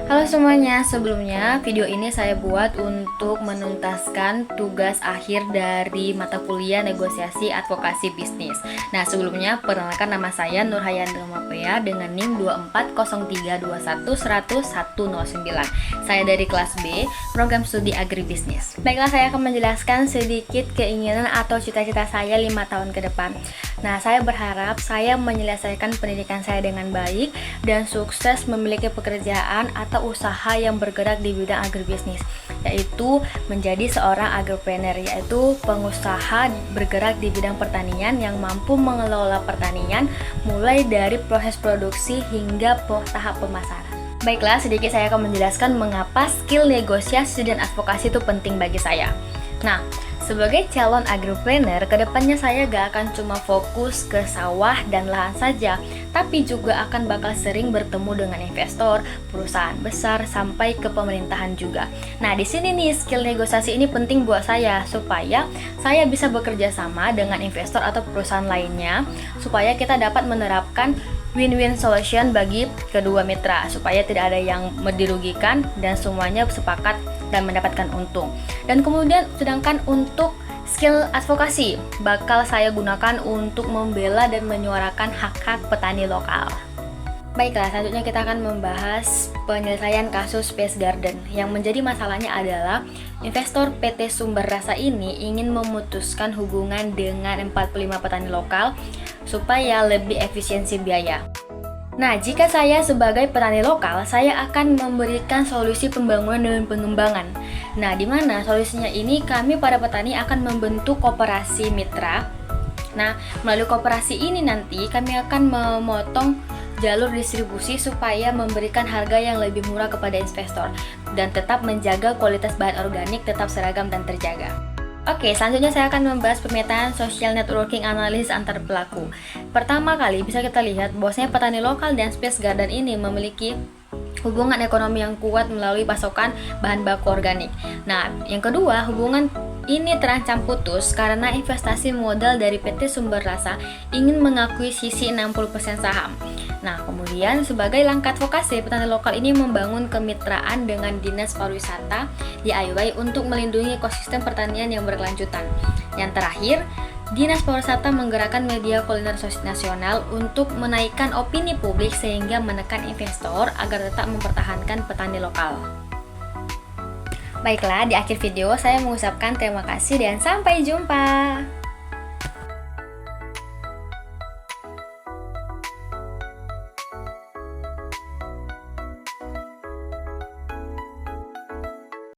Halo semuanya, sebelumnya video ini saya buat untuk menuntaskan tugas akhir dari mata kuliah negosiasi advokasi bisnis. Nah, sebelumnya perkenalkan, nama saya Nurhayandra Mapea dengan NIM 24032110109. Saya dari kelas B, program studi agribisnis. Baiklah, saya akan menjelaskan sedikit keinginan atau cita-cita saya 5 tahun ke depan. Nah, saya berharap saya menyelesaikan pendidikan saya dengan baik dan sukses memiliki pekerjaan atau usaha yang bergerak di bidang agribisnis, yaitu menjadi seorang agripreneur, yaitu pengusaha bergerak di bidang pertanian yang mampu mengelola pertanian mulai dari proses produksi hingga tahap pemasaran. Baiklah, sedikit saya akan menjelaskan mengapa skill negosiasi dan advokasi itu penting bagi saya. Nah, sebagai calon agripreneur, kedepannya saya gak akan cuma fokus ke sawah dan lahan saja, tapi juga akan bakal sering bertemu dengan investor, perusahaan besar, sampai ke pemerintahan juga. Nah, di sini nih skill negosiasi ini penting buat saya supaya saya bisa bekerja sama dengan investor atau perusahaan lainnya, supaya kita dapat menerapkan win-win solution bagi kedua mitra, supaya tidak ada yang dirugikan dan semuanya sepakat dan mendapatkan untung. Dan kemudian sedangkan untuk skill advokasi bakal saya gunakan untuk membela dan menyuarakan hak-hak petani lokal. Baiklah, selanjutnya kita akan membahas penyelesaian kasus Space Garden. Yang menjadi masalahnya adalah investor PT Sumber Rasa ini ingin memutuskan hubungan dengan 45 petani lokal supaya lebih efisiensi biaya. Nah, jika saya sebagai petani lokal, saya akan memberikan solusi pembangunan dan pengembangan. Nah, di mana solusinya ini kami para petani akan membentuk koperasi mitra. Nah, melalui koperasi ini nanti kami akan memotong jalur distribusi supaya memberikan harga yang lebih murah kepada investor dan tetap menjaga kualitas bahan organik tetap seragam dan terjaga. Oke, selanjutnya saya akan membahas pemetaan social networking analysis antar pelaku. Pertama kali bisa kita lihat bahwasanya petani lokal dan Space Garden ini memiliki hubungan ekonomi yang kuat melalui pasokan bahan baku organik. Nah, yang kedua, hubungan ini terancam putus karena investasi modal dari PT Sumber Rasa ingin mengakuisisi 60% saham. Nah, kemudian sebagai langkah advokasi, petani lokal ini membangun kemitraan dengan Dinas Pariwisata DIY untuk melindungi ekosistem pertanian yang berkelanjutan. Yang terakhir, Dinas Pariwisata menggerakkan media kuliner nasional untuk menaikkan opini publik sehingga menekan investor agar tetap mempertahankan petani lokal. Baiklah, di akhir video saya mengucapkan terima kasih dan sampai jumpa.